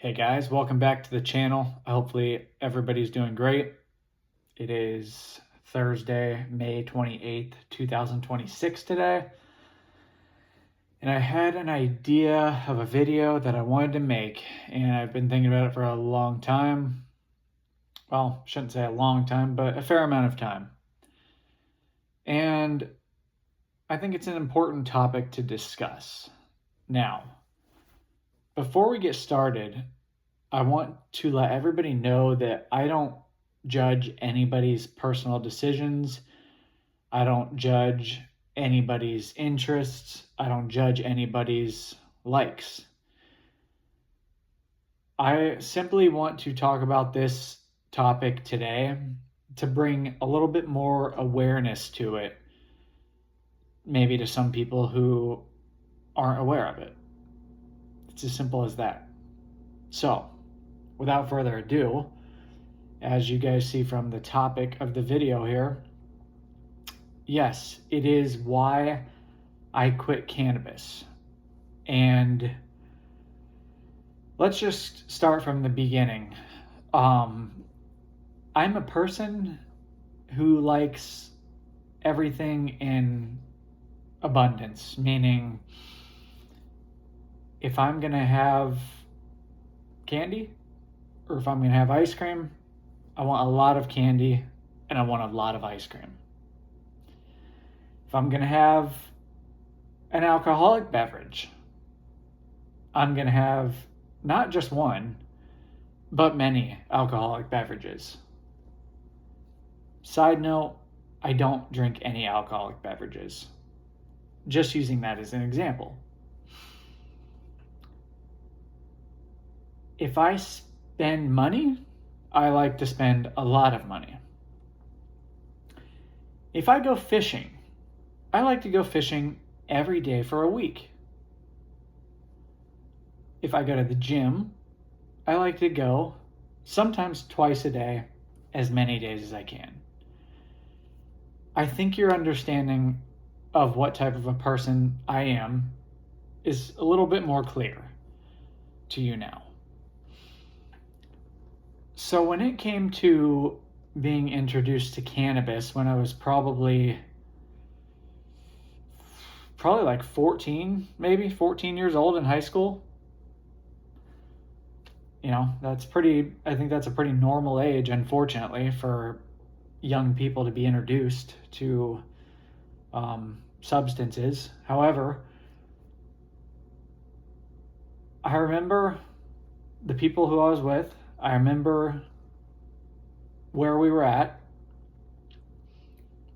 Hey guys, welcome back to the channel. Hopefully everybody's doing great. It is Thursday, May 28th, 2026 today. And I had an idea of a video that I wanted to make, and I've been thinking about it for a long time. Well, shouldn't say a long time, but a fair amount of time. And I think it's an important topic to discuss. Now, before we get started, I want to let everybody know that I don't judge anybody's personal decisions. I don't judge anybody's interests. I don't judge anybody's likes. I simply want to talk about this topic today to bring a little bit more awareness to it, maybe to some people who aren't aware of it. It's as simple as that. So, without further ado, as you guys see from the topic of the video here, yes, it is why I quit cannabis. And let's just start from the beginning. I'm a person who likes everything in abundance, meaning if I'm going to have candy or if I'm going to have ice cream, I want a lot of candy and I want a lot of ice cream. If I'm going to have an alcoholic beverage, I'm going to have not just one, but many alcoholic beverages. Side note, I don't drink any alcoholic beverages. Just using that as an example. If I spend money, I like to spend a lot of money. If I go fishing, I like to go fishing every day for a week. If I go to the gym, I like to go sometimes twice a day, as many days as I can. I think your understanding of what type of a person I am is a little bit more clear to you now. So when it came to being introduced to cannabis when I was probably like 14 years old in high school, I think that's a pretty normal age, unfortunately, for young people to be introduced to substances. However, I remember the people who I was with. I remember where we were at,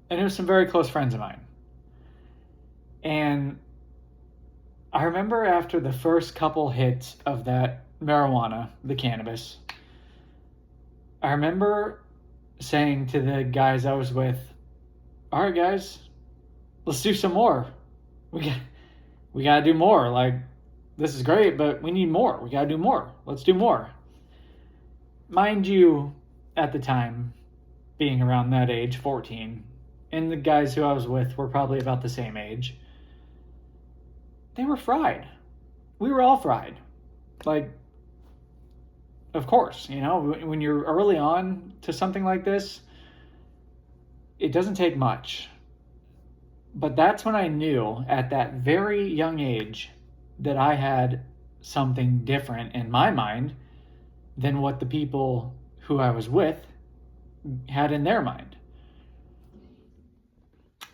and it was some very close friends of mine. And I remember after the first couple hits of that marijuana, the cannabis, I remember saying to the guys I was with, all right, guys, let's do some more. We got to do more. Like, this is great, but we need more. We got to do more. Let's do more. Mind you, at the time, being around that age, 14, and the guys who I was with were probably about the same age, they were fried. We were all fried. Like, of course, when you're early on to something like this, it doesn't take much. But that's when I knew at that very young age that I had something different in my mind than what the people who I was with had in their mind.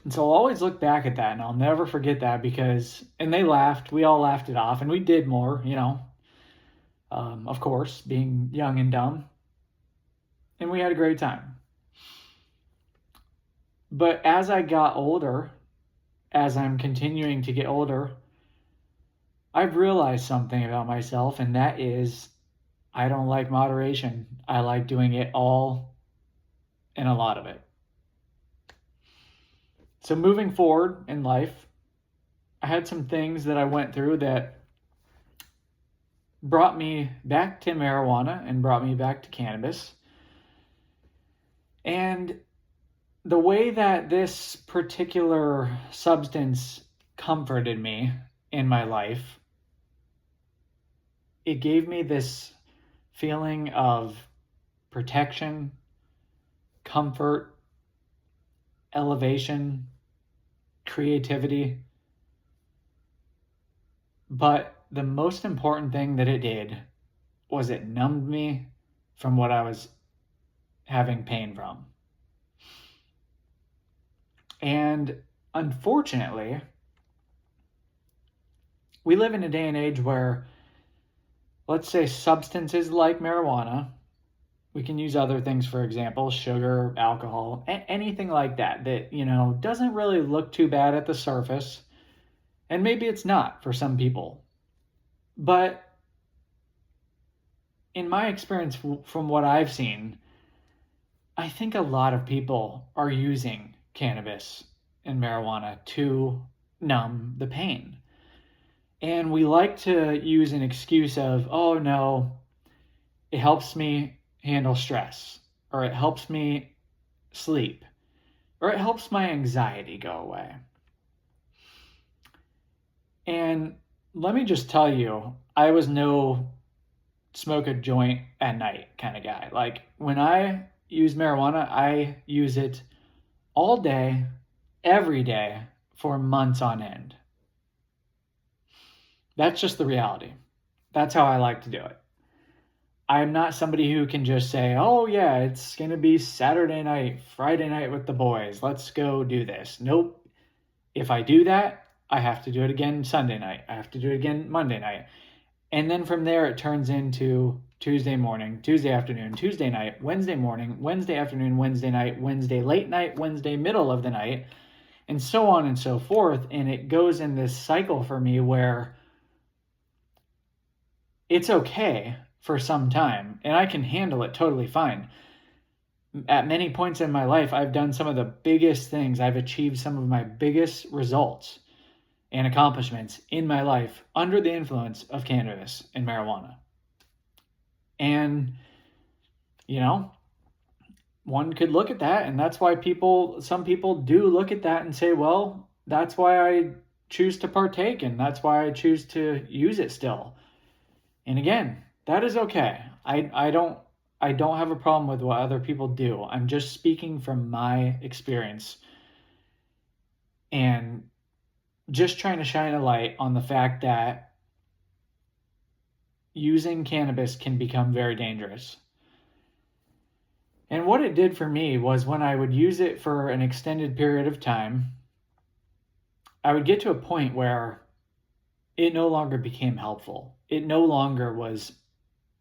And so I'll always look back at that, and I'll never forget that and they laughed, we all laughed it off, and we did more, of course, being young and dumb. And we had a great time. But as I got older, as I'm continuing to get older, I've realized something about myself, and that is I don't like moderation. I like doing it all and a lot of it. So moving forward in life, I had some things that I went through that brought me back to marijuana and brought me back to cannabis. And the way that this particular substance comforted me in my life, it gave me this feeling of protection, comfort, elevation, creativity. But the most important thing that it did was it numbed me from what I was having pain from. And unfortunately, we live in a day and age where, let's say, substances like marijuana, we can use other things, for example, sugar, alcohol, anything like that, doesn't really look too bad at the surface. And maybe it's not for some people. But in my experience, from what I've seen, I think a lot of people are using cannabis and marijuana to numb the pain. And we like to use an excuse of, oh no, it helps me handle stress, or it helps me sleep, or it helps my anxiety go away. And let me just tell you, I was no smoke a joint at night kind of guy. Like when I use marijuana, I use it all day, every day for months on end. That's just the reality. That's how I like to do it. I'm not somebody who can just say, oh yeah, it's going to be Saturday night, Friday night with the boys. Let's go do this. Nope. If I do that, I have to do it again Sunday night. I have to do it again Monday night. And then from there, it turns into Tuesday morning, Tuesday afternoon, Tuesday night, Wednesday morning, Wednesday afternoon, Wednesday night, Wednesday late night, Wednesday middle of the night, and so on and so forth. And it goes in this cycle for me where it's okay for some time, and I can handle it totally fine. At many points in my life, I've done some of the biggest things. I've achieved some of my biggest results and accomplishments in my life under the influence of cannabis and marijuana. And, one could look at that, and that's why some people do look at that and say, well, that's why I choose to partake, and that's why I choose to use it still. And again, that is okay. I don't have a problem with what other people do. I'm just speaking from my experience and just trying to shine a light on the fact that using cannabis can become very dangerous. And what it did for me was when I would use it for an extended period of time, I would get to a point where it no longer became helpful. It no longer was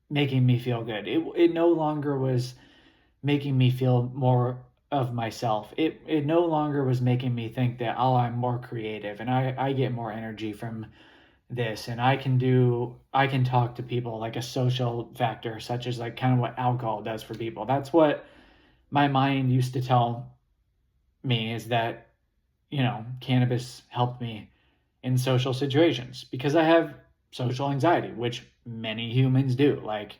making me feel good. It no longer was making me feel more of myself. It no longer was making me think that, oh, I'm more creative and I get more energy from this, and I can talk to people, like a social factor, such as like kind of what alcohol does for people. That's what my mind used to tell me, is that, cannabis helped me in social situations because I have social anxiety, which many humans do. Like,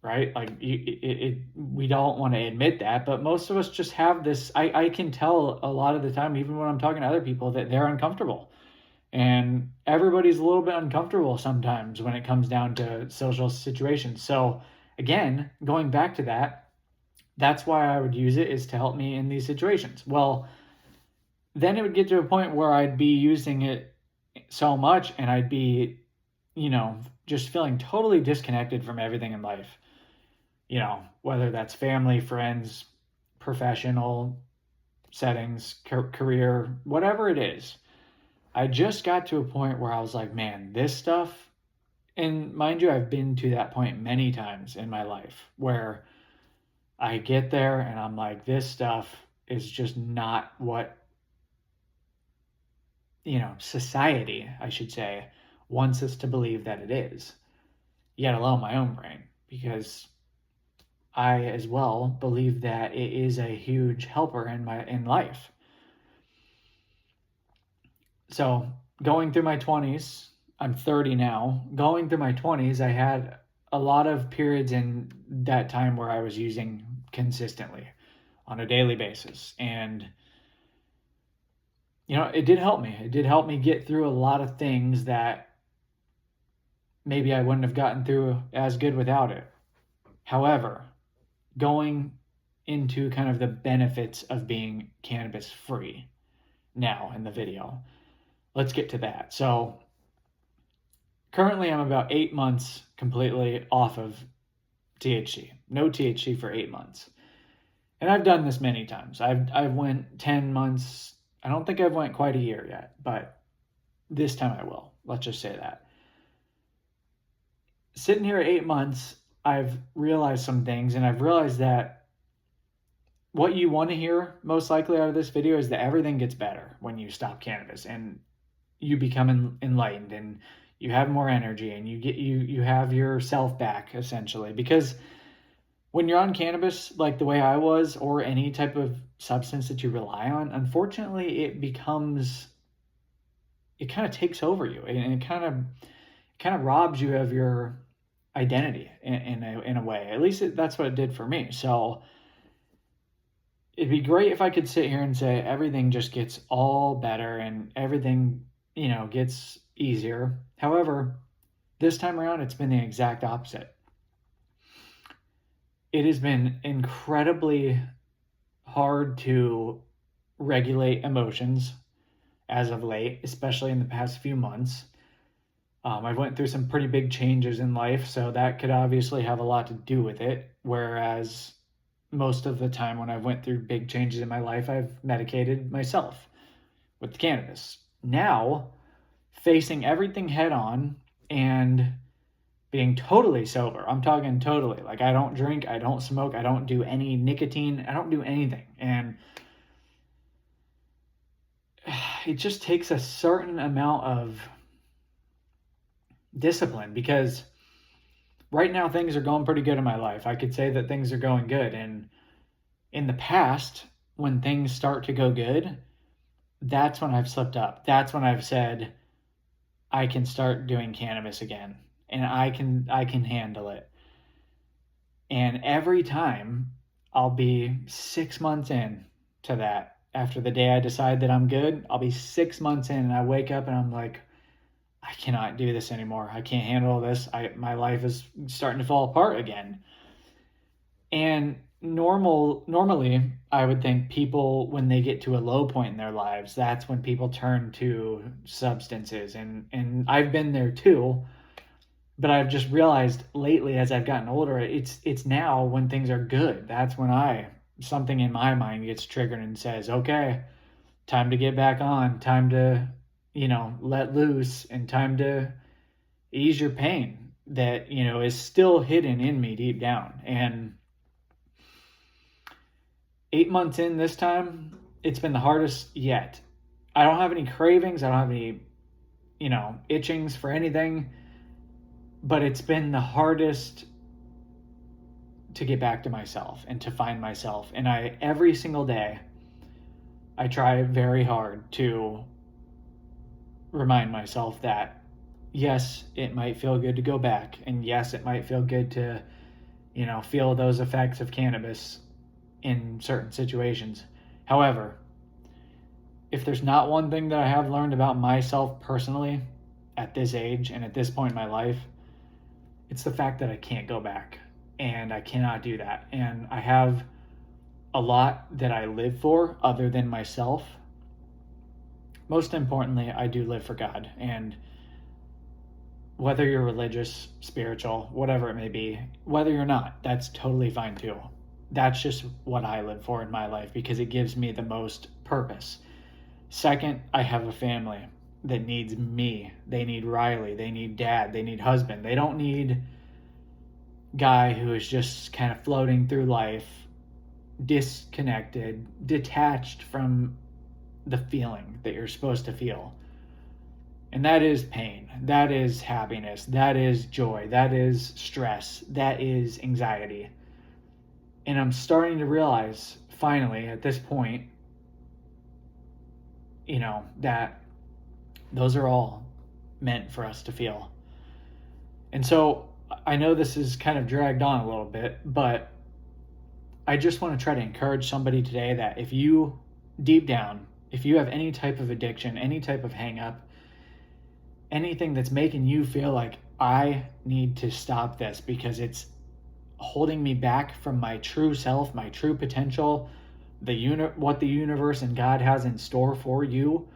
right? Like we don't want to admit that, but most of us just have this. I can tell a lot of the time, even when I'm talking to other people, that they're uncomfortable. And everybody's a little bit uncomfortable sometimes when it comes down to social situations. So again, going back to that, that's why I would use it, is to help me in these situations. Well, then it would get to a point where I'd be using it so much and I'd be, just feeling totally disconnected from everything in life. Whether that's family, friends, professional settings, career, whatever it is. I just got to a point where I was like, man, this stuff, and mind you, I've been to that point many times in my life where I get there and I'm like, this stuff is just not what, society, I should say, wants us to believe that it is, yet alone my own brain, because I as well believe that it is a huge helper in life. So going through my 20s, I'm 30 now. Going through my 20s, I had a lot of periods in that time where I was using consistently on a daily basis. And, it did help me. It did help me get through a lot of things that maybe I wouldn't have gotten through as good without it. However, going into kind of the benefits of being cannabis free now in the video, let's get to that. So currently I'm about 8 months completely off of THC. No THC for 8 months. And I've done this many times. I've went 10 months. I don't think I've went quite a year yet, but this time I will. Let's just say that. Sitting here at 8 months, I've realized some things, and I've realized that what you want to hear most likely out of this video is that everything gets better when you stop cannabis and you become enlightened and you have more energy and you have yourself back, essentially. Because when you're on cannabis, like the way I was, or any type of substance that you rely on, unfortunately it kind of takes over you, and it kind of robs you of your identity in a way. At least that's what it did for me. So it'd be great if I could sit here and say everything just gets all better and everything, gets easier. However, this time around, it's been the exact opposite. It has been incredibly hard to regulate emotions as of late, especially in the past few months. I went through some pretty big changes in life, so that could obviously have a lot to do with it. Whereas most of the time when I went through big changes in my life, I've medicated myself with the cannabis. Now, facing everything head on and being totally sober, I'm talking totally, like I don't drink, I don't smoke, I don't do any nicotine, I don't do anything. And it just takes a certain amount of discipline, because right now things are going pretty good in my life. I could say that things are going good. And in the past, when things start to go good, that's when I've slipped up. That's when I've said, I can start doing cannabis again and I can handle it. And every time I'll be 6 months in to that. After the day I decide that I'm good, I'll be 6 months in and I wake up and I'm like, I cannot do this anymore. I can't handle this. My life is starting to fall apart again. And normally, I would think people, when they get to a low point in their lives, that's when people turn to substances. And I've been there too. But I've just realized lately, as I've gotten older, it's now when things are good. That's when something in my mind gets triggered and says, okay, time to get back on, time to let loose, and time to ease your pain that, is still hidden in me deep down. And 8 months in this time, it's been the hardest yet. I don't have any cravings. I don't have any, itchings for anything, but it's been the hardest to get back to myself and to find myself. And every single day, I try very hard to remind myself that yes, it might feel good to go back, and yes, it might feel good to feel those effects of cannabis in certain situations. However, if there's not one thing that I have learned about myself personally at this age and at this point in my life, it's the fact that I can't go back, and I cannot do that. And I have a lot that I live for other than myself. Most importantly, I do live for God. And whether you're religious, spiritual, whatever it may be, whether you're not, that's totally fine too. That's just what I live for in my life because it gives me the most purpose. Second, I have a family that needs me. They need Riley. They need dad. They need husband. They don't need guy who is just kind of floating through life, disconnected, detached from the feeling that you're supposed to feel. And that is pain. That is happiness. That is joy. That is stress. That is anxiety. And I'm starting to realize, finally, at this point, that those are all meant for us to feel. And so I know this is kind of dragged on a little bit, but I just want to try to encourage somebody today that if you, deep down, if you have any type of addiction, any type of hang up, anything that's making you feel like, I need to stop this because it's holding me back from my true self, my true potential, what the universe and God has in store for you.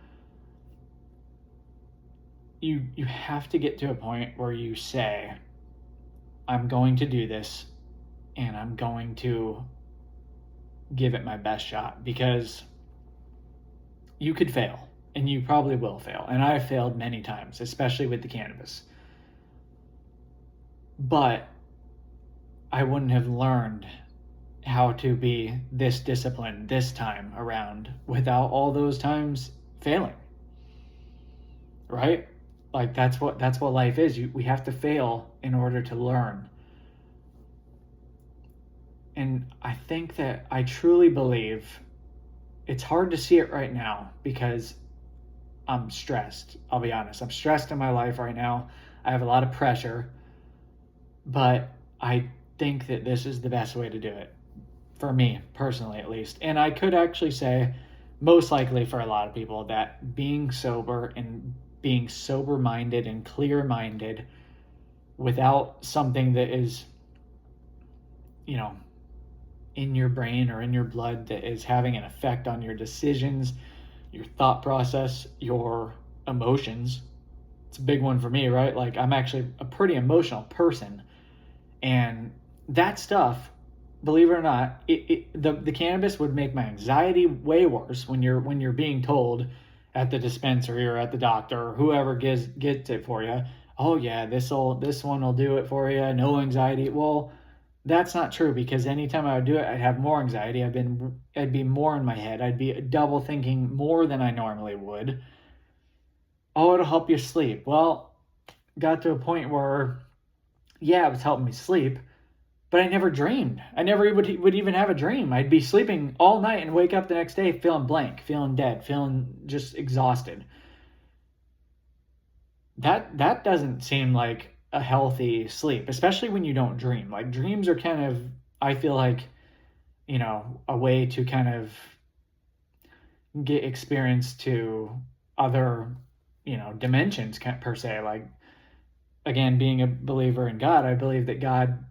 You have to get to a point where you say, I'm going to do this and I'm going to give it my best shot, because you could fail and you probably will fail. And I've failed many times, especially with the cannabis. But I wouldn't have learned how to be this disciplined this time around without all those times failing. Right? Like that's what life is. We have to fail in order to learn. And I think that I truly believe, it's hard to see it right now because I'm stressed. I'll be honest. I'm stressed in my life right now. I have a lot of pressure, but I think that this is the best way to do it. For me, personally, at least. And I could actually say, most likely for a lot of people, that being sober and being sober-minded and clear-minded without something that is, in your brain or in your blood that is having an effect on your decisions, your thought process, your emotions. It's a big one for me, right? Like, I'm actually a pretty emotional person. And that stuff, believe it or not, the cannabis would make my anxiety way worse when you're being told at the dispensary or at the doctor or whoever gets it for you. Oh yeah, this one will do it for you. No anxiety. Well, that's not true, because anytime I would do it, I'd have more anxiety. I'd be more in my head. I'd be double thinking more than I normally would. Oh, it'll help you sleep. Well, got to a point where, yeah, it was helping me sleep, but I never dreamed. I never would even have a dream. I'd be sleeping all night and wake up the next day feeling blank, feeling dead, feeling just exhausted. That doesn't seem like a healthy sleep, especially when you don't dream. Like, dreams are kind of, I feel like, a way to kind of get experience to other, dimensions per se. Like, again, being a believer in God, I believe that God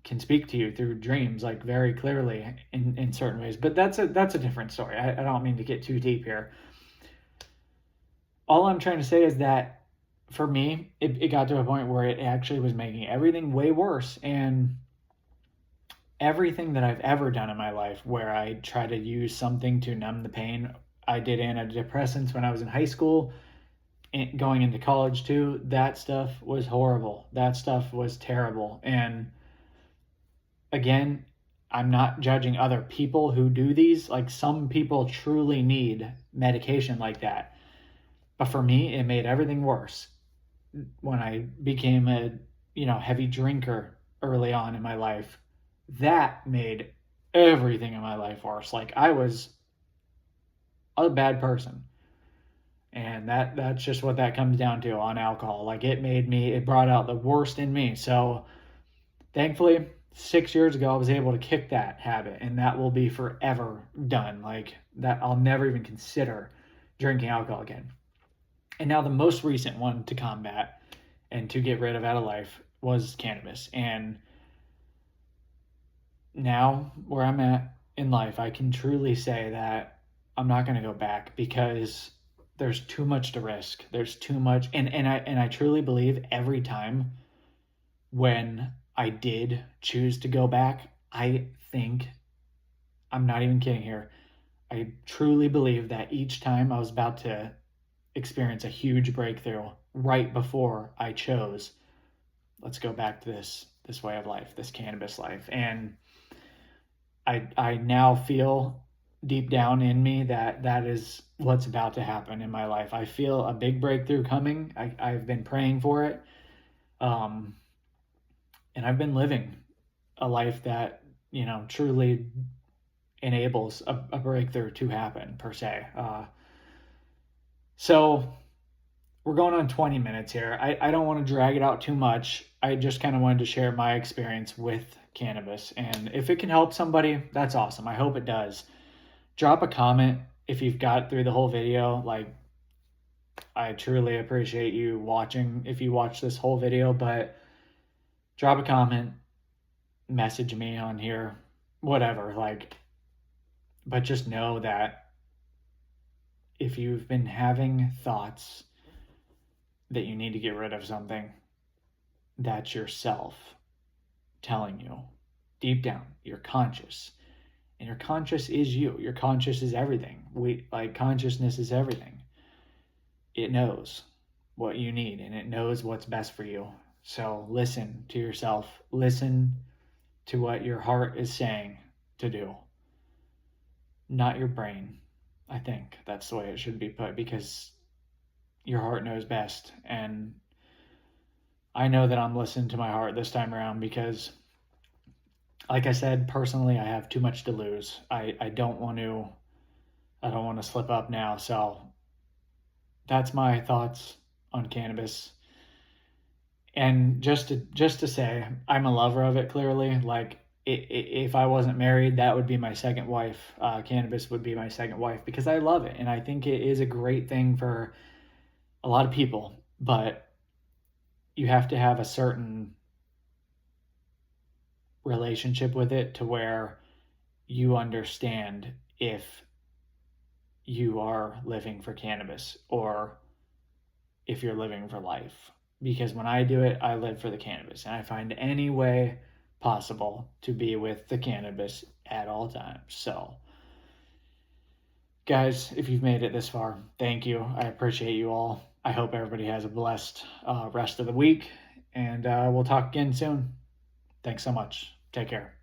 can speak to you through dreams, like, very clearly in certain ways. But that's a different story. I don't mean to get too deep here. All I'm trying to say is that for me, it got to a point where it actually was making everything way worse. And everything that I've ever done in my life where I try to use something to numb the pain, I did antidepressants when I was in high school, and going into college too. That stuff was horrible. That stuff was terrible. And again, I'm not judging other people who do these. Like, some people truly need medication like that. But for me, it made everything worse. When I became a, heavy drinker early on in my life, that made everything in my life worse. Like, I was a bad person. And that's just what that comes down to on alcohol. Like, it brought out the worst in me. So thankfully, 6 years ago, I was able to kick that habit, and that will be forever done. Like, that, I'll never even consider drinking alcohol again. And now the most recent one to combat and to get rid of out of life was cannabis. And now, where I'm at in life, I can truly say that I'm not going to go back, because there's too much to risk. There's too much. And I truly believe every time when I did choose to go back, I think, I'm not even kidding here, I truly believe that each time I was about to experience a huge breakthrough right before I chose, let's go back to this way of life, this cannabis life. And I now feel deep down in me that is what's about to happen in my life. I feel a big breakthrough coming. I've been praying for it. And I've been living a life that, truly enables a breakthrough to happen, per se. So we're going on 20 minutes here. I don't want to drag it out too much. I just kind of wanted to share my experience with cannabis. And if it can help somebody, that's awesome. I hope it does. Drop a comment if you've got through the whole video. Like, I truly appreciate you watching if you watch this whole video, but drop a comment, message me on here, whatever, like, but just know that if you've been having thoughts that you need to get rid of something, that's yourself telling you deep down, you're conscious. And your conscious is you. Your conscious is everything. Consciousness is everything. It knows what you need and it knows what's best for you. So listen to yourself. Listen to what your heart is saying to do, not your brain. I think that's the way it should be put, because your heart knows best. And I know that I'm listening to my heart this time around because, like I said, personally, I have too much to lose. I don't want to slip up now. So that's my thoughts on cannabis. And just to say, I'm a lover of it. Clearly, like if I wasn't married, that would be my second wife. Cannabis would be my second wife because I love it, and I think it is a great thing for a lot of people. But you have to have a certain relationship with it to where you understand if you are living for cannabis or if you're living for life. Because when I do it, I live for the cannabis, and I find any way possible to be with the cannabis at all times. So, guys, if you've made it this far, thank you. I appreciate you all. I hope everybody has a blessed rest of the week, and we'll talk again soon. Thanks so much. Take care.